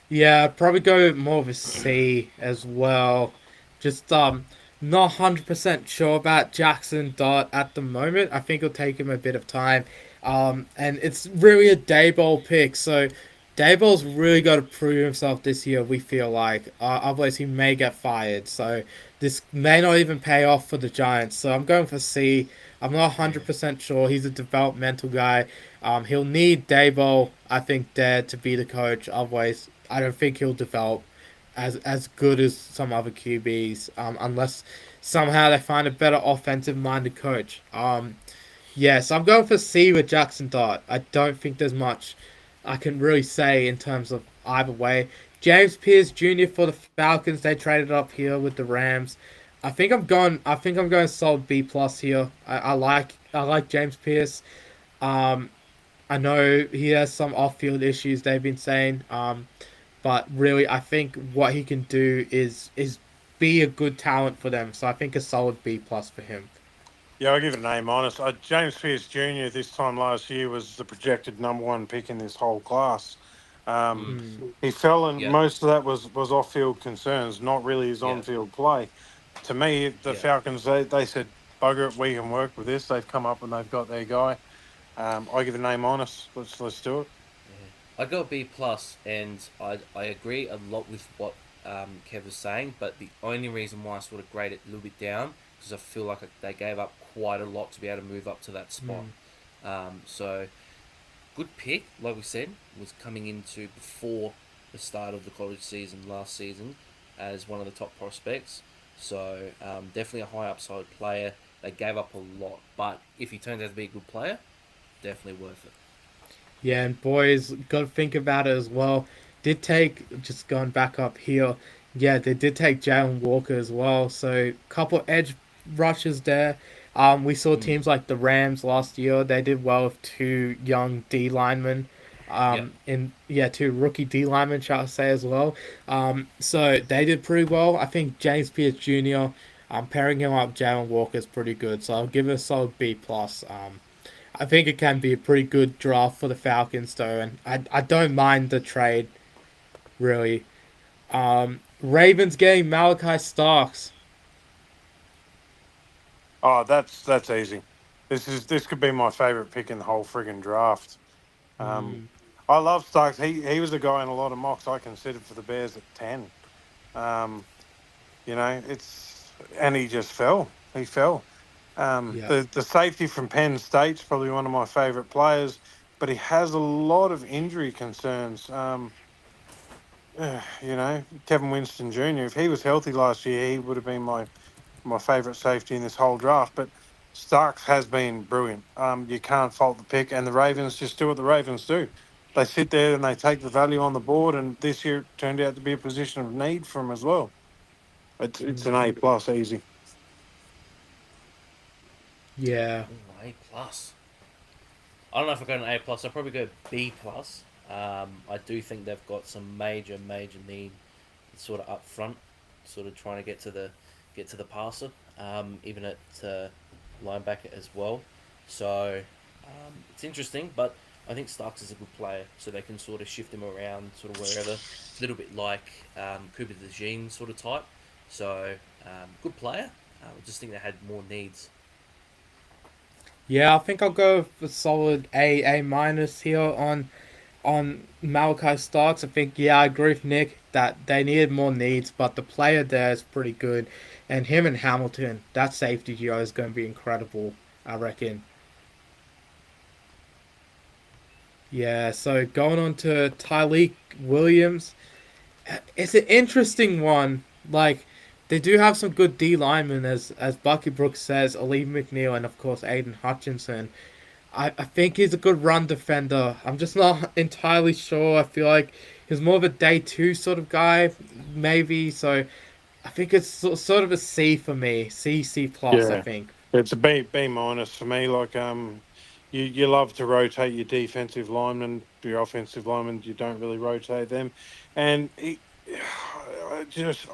yeah, I'd probably go more of a C as well. Just not 100% sure about Jackson Dart at the moment. I think it'll take him a bit of time. And it's really a Dayball pick, so Dayball's really got to prove himself this year, we feel like. Otherwise he may get fired. So this may not even pay off for the Giants. So I'm going for C. I'm not Yeah, 100% sure. He's a developmental guy. He'll need Dayball, I think, there to be the coach. Otherwise, I don't think he'll develop as good as some other QBs, unless somehow they find a better offensive minded coach. Yes, I'm going for C with Jackson Dart. I don't think there's much I can really say in terms of either way. James Pierce Jr. for the Falcons. They traded up here with the Rams. I think I'm going solid B plus here. I like James Pierce. Um, I know he has some off-field issues they've been saying. But really, I think what he can do is be a good talent for them. So I think a solid B plus for him. Yeah, I'll give it an A minus. James Pierce Jr. this time last year was the projected number one pick in this whole class. Um, mm, Mm. he fell, and yeah, most of that was off field concerns, not really his yeah, on field play. To me, the yeah. Falcons they said, "Bugger it, we can work with this." They've come up and they've got their guy. I give it an A minus. Let's do it. I go B plus, and I agree a lot with what Kev was saying. But the only reason why I sort of grade it a little bit down because I feel like they gave up quite a lot to be able to move up to that spot. Mm. So good pick, like we said, was coming into before the start of the college season last season as one of the top prospects. So definitely a high upside player. They gave up a lot, but if he turns out to be a good player, definitely worth it. Yeah, and boys, got to think about it as well. Did take just going back up here. Yeah, they did take Jalen Walker as well. So couple edge rushes there. We saw Mm. teams like the Rams last year. They did well with two young D linemen. Yep. In yeah, two rookie D linemen, shall I say as well. So they did pretty well. I think James Pierce Jr. Pairing him up with Jalen Walker is pretty good. So I'll give it a solid B plus. I think it can be a pretty good draft for the Falcons, though, and I don't mind the trade, really. Ravens getting Malachi Starks. Oh, that's easy. This could be my favorite pick in the whole friggin' draft. Um, Mm, I love Starks. He was the guy in a lot of mocks I considered for the Bears at 10. Um, and he just fell. He fell. yeah, The safety from Penn State's probably one of my favourite players, but he has a lot of injury concerns. Kevin Winston Jr. If he was healthy last year, he would have been my favourite safety in this whole draft. But Starks has been brilliant. You can't fault the pick, and the Ravens just do what the Ravens do. They sit there and they take the value on the board, and this year it turned out to be a position of need for him as well. It's an mm, A plus, easy. yeah, Ooh, A plus. I don't know if I go an A plus. I'd probably go B plus. I do think they've got some major need, sort of up front, sort of trying to get to the passer, even at linebacker as well. So it's interesting, but I think Starks is a good player, so they can sort of shift him around sort of wherever. A little bit like Cooper the Gene sort of type. So good player. I just think they had more needs. Yeah, I think I'll go for solid A minus here on Malachi Starks. I think, yeah, I agree with Nick that they needed more needs, but the player there is pretty good. And him and Hamilton, that safety duo is going to be incredible, I reckon. Yeah, so going on to Tyleik Williams. It's an interesting one. Like, they do have some good D linemen, as Bucky Brooks says, Ali McNeil, and of course Aiden Hutchinson. I think he's a good run defender. I'm just not entirely sure. I feel like he's more of a day two sort of guy, maybe. So I think it's sort of a C for me. C plus, I Yeah, think. it's a B minus for me. Like you love to rotate your defensive linemen, your offensive linemen. You don't really rotate them, and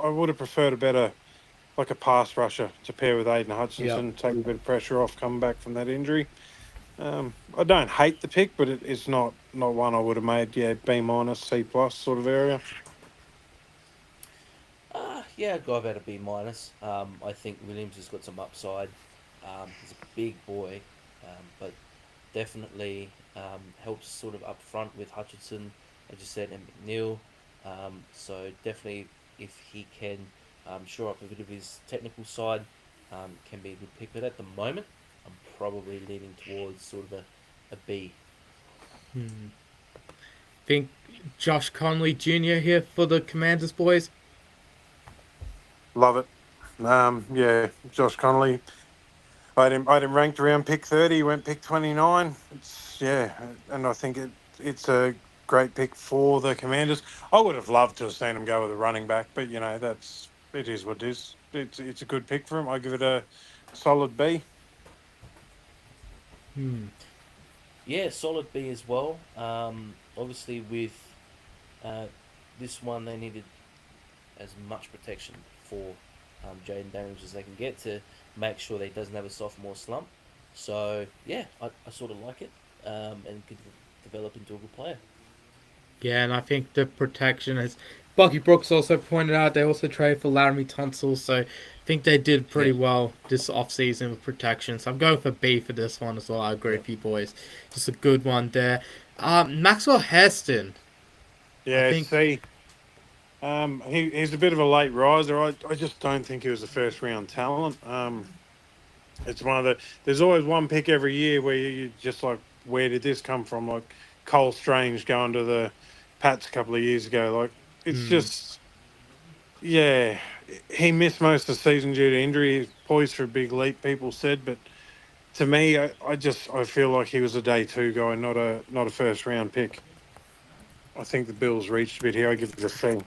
I would have preferred a better like a pass rusher to pair with Aiden Yeah. Hutchinson, take a bit of pressure off coming back from that injury. I don't hate the pick, but it's not one I would have made. Yeah, B minus, C plus sort of area. Yeah, I'd go about a B minus. I think Williams has got some upside. He's a big boy, but definitely helps sort of up front with Hutchinson, as you said, and McNeil. So definitely, if he can shore up a bit of his technical side, can be a good pick. But at the moment, I'm probably leaning towards sort of a B. Hmm. Think Josh Conley Jr. here for the Commanders boys. Love it. Yeah, Josh Connolly. I had him ranked around pick 30. He went pick 29. And I think it's a great pick for the Commanders. I would have loved to have seen him go with a running back, but it is what it is. It's a good pick for him. I give it a solid B. Hmm. Yeah, solid B as well. Obviously, with this one, they needed as much protection for Jaden Daniels as they can get to make sure that he doesn't have a sophomore slump. So, yeah, I sort of like it and could develop into a good player. Yeah, and I think the protection, as Bucky Brooks also pointed out, they also traded for Laramie Tunsil, so I think they did Yeah, pretty well this offseason with protection. So I'm going for B for this one as well. I agree yeah. with you boys. Just a good one there. Maxwell Hairston, I Yeah, think, C. He's a bit of a late riser. I just don't think he was a first round talent. It's one of there's always one pick every year where you just like, where did this come from? Like Cole Strange going to the Pats a couple of years ago. Like, it's hmm, just, yeah, he missed most of the season due to injury. He's poised for a big leap, people said, but to me, I feel like he was a day two guy, not a first round pick. I think the Bills reached a bit here. I give it a C.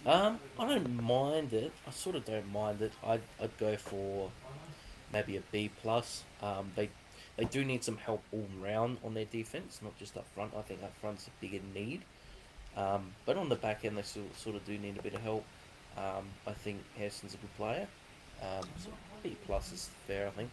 I don't mind it. I sort of don't mind it. I'd go for maybe a B plus. They do need some help all round on their defense, not just up front. I think up front's a bigger need. But on the back end, they still sort of do need a bit of help. I think Hairston's a good player. So B plus is fair, I think.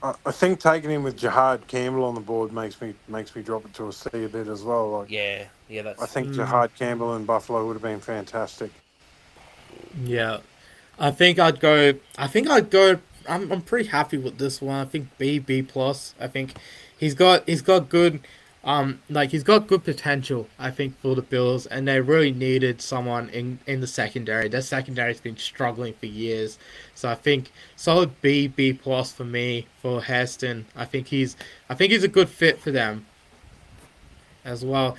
I think taking him with Jihad Campbell on the board makes me drop it to a C a bit as well. Like, Yeah, yeah, I that's think hmm, Jihad Campbell in Buffalo would have been fantastic. yeah. I think I'd go. I'm pretty happy with this one. I think B plus. I think he's got good like he's got good potential. I think for the Bills, and they really needed someone in the secondary. Their secondary's been struggling for years, so I think solid B plus for me for Hairston. I think he's a good fit for them as well.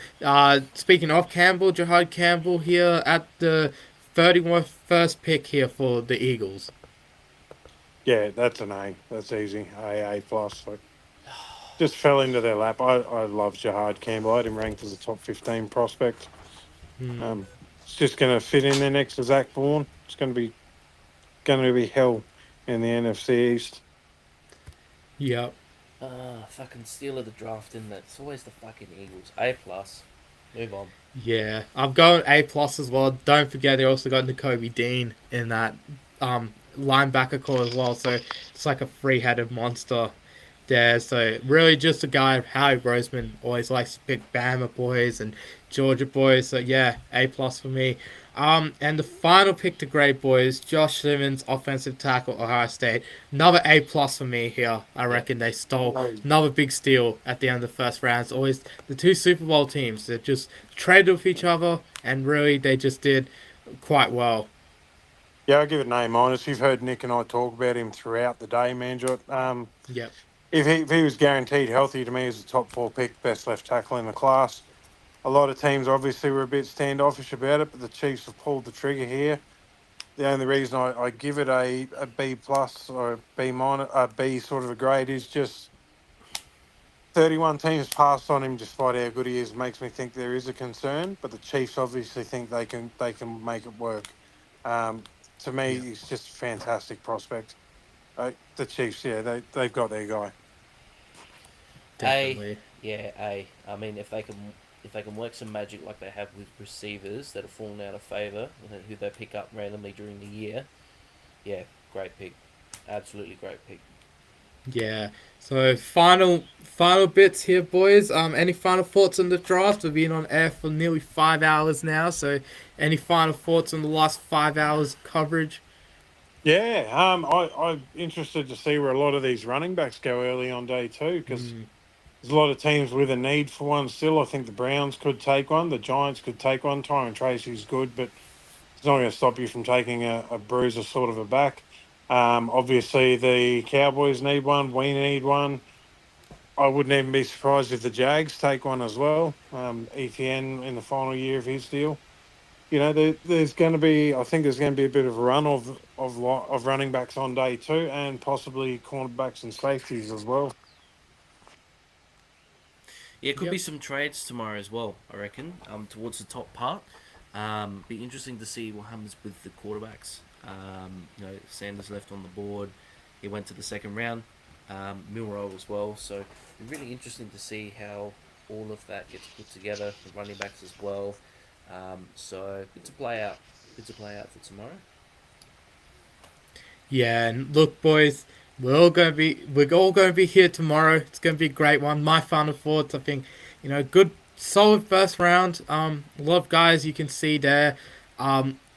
Speaking of Campbell, Jihad Campbell here at the 31st pick here for the Eagles. Yeah, that's an A. That's easy. A plus. Like, just fell into their lap. I love Jihad Campbell. I had him ranked as a top 15 prospect. Hmm. Um, it's just going to fit in there next to Zach Bourne. It's going to be hell in the NFC East. Yep. fucking steal of the draft, isn't it? It's always the fucking Eagles. A plus. Move on. Yeah, I'm going A plus as well. Don't forget they also got N'Kobe Dean in that linebacker core as well. So it's like a three-headed monster. there. So really just a guy, Howie Roseman always likes to pick Bama boys and Georgia boys. So yeah, A plus for me. And the final pick to grade boys, Josh Simmons, offensive tackle, Ohio State. Another A plus for me here. I reckon they stole another big steal at the end of the first round. It's always the two Super Bowl teams that just traded with each other, and really they just did quite well. Yeah, I'll give it an A minus. You've heard Nick and I talk about him throughout the day, Manjot. Yep. If he was guaranteed healthy, to me, he's a top 4 pick, best left tackle in the class. A lot of teams obviously were a bit standoffish about it, but the Chiefs have pulled the trigger here. The only reason I give it a B plus or a B minus, a B sort of a grade is just 31 teams passed on him despite how good he is. Makes me think there is a concern, but the Chiefs obviously think they can make it work. To me, he's just a fantastic prospect. The Chiefs, yeah, they've got their guy. Definitely. A. I mean, if they can work some magic like they have with receivers that have fallen out of favour, who they pick up randomly during the year, yeah, great pick, absolutely great pick. Yeah. So final bits here, boys. Any final thoughts on the draft? We've been on air for nearly 5 hours now. So, any final thoughts on the last 5 hours coverage? Yeah, I'm interested to see where a lot of these running backs go early on day 2 because there's a lot of teams with a need for one still. I think the Browns could take one. The Giants could take one. Tyron Tracy's good, but it's not going to stop you from taking a bruiser sort of a back. Obviously, the Cowboys need one. We need one. I wouldn't even be surprised if the Jags take one as well. ETN in the final year of his deal. You know, there's going to be. I think there's going to be a bit of a run of running backs on day 2, and possibly cornerbacks and safeties as well. Yeah, it could be some trades tomorrow as well, I reckon, towards the top part. Be interesting to see what happens with the quarterbacks. Sanders left on the board. He went to the second round. Milrow as well. So be really interesting to see how all of that gets put together. The running backs as well. So good to play out. Good to play out for tomorrow. Yeah, and look, boys, we're all going to be here tomorrow. It's going to be a great one. My final thoughts, I think, good, solid first round. A lot of guys you can see there.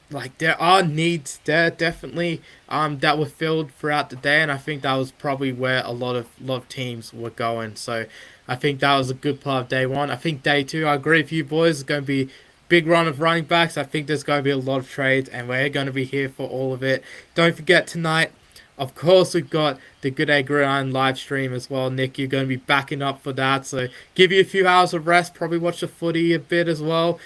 Like there are needs there definitely that were filled throughout the day, and I think that was probably where a lot of teams were going. So I think that was a good part of day 1. I think day 2, I agree with you boys, it's going to be big run of running backs. I think there's going to be a lot of trades, and we're going to be here for all of it. Don't forget tonight, of course, we've got the Good Day Gridiron live stream as well. Nick, you're going to be backing up for that, so give you a few hours of rest. Probably watch the footy a bit as well.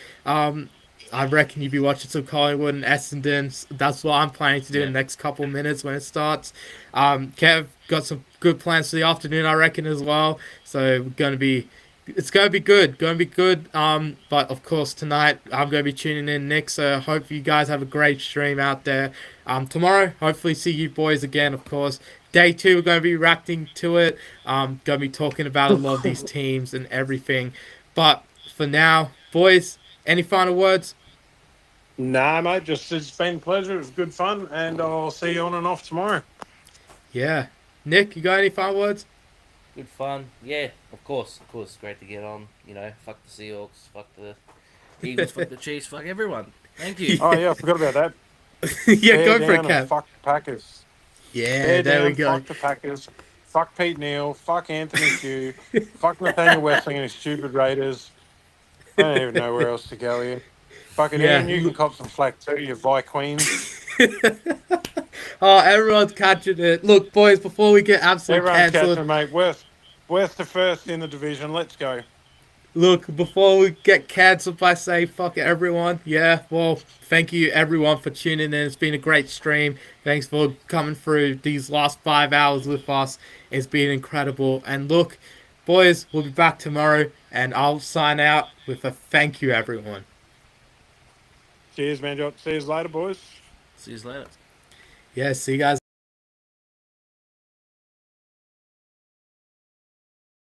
I reckon you'll be watching some Collingwood and Essendon. That's what I'm planning to do in the next couple of minutes when it starts. Kev got some good plans for the afternoon, I reckon, as well. So it's going to be good. But of course, tonight I'm going to be tuning in, Nick. So hope you guys have a great stream out there. Tomorrow, hopefully see you boys again, of course. Day 2, we're going to be reacting to it. Going to be talking about a lot of these teams and everything. But for now, boys, any final words? Nah, mate, it's been a pleasure. It was good fun, and I'll see you on and off tomorrow. Yeah. Nick, you got any final words? Good fun. Yeah, of course. Great to get on. Fuck the Seahawks, fuck the Eagles, fuck the Chiefs, fuck everyone. Thank you. Oh, yeah, I forgot about that. Yeah, Bear go for it, down and Kev. fuck the Packers. Yeah, Bear there we down, go. fuck the Packers. Fuck Pete Neal. Fuck Anthony Hugh. Fuck Nathaniel Westling and his stupid Raiders. I don't even know where else to go here. Fucking Yeah. Ian, you can cop some flack too, you Vi Queens. Oh, everyone's catching it. Look, boys, before we get absolutely Everyone's cancelled, catching, mate. Worst to first in the division. Let's go. look, before we get cancelled by saying fuck it, everyone, yeah, well, thank you everyone for tuning in. It's been a great stream. Thanks for coming through these last 5 hours with us. It's been incredible. And look, boys, we'll be back tomorrow, and I'll sign out with a thank you, everyone. Cheers, man. See you later, boys. See you later. Yeah, see you guys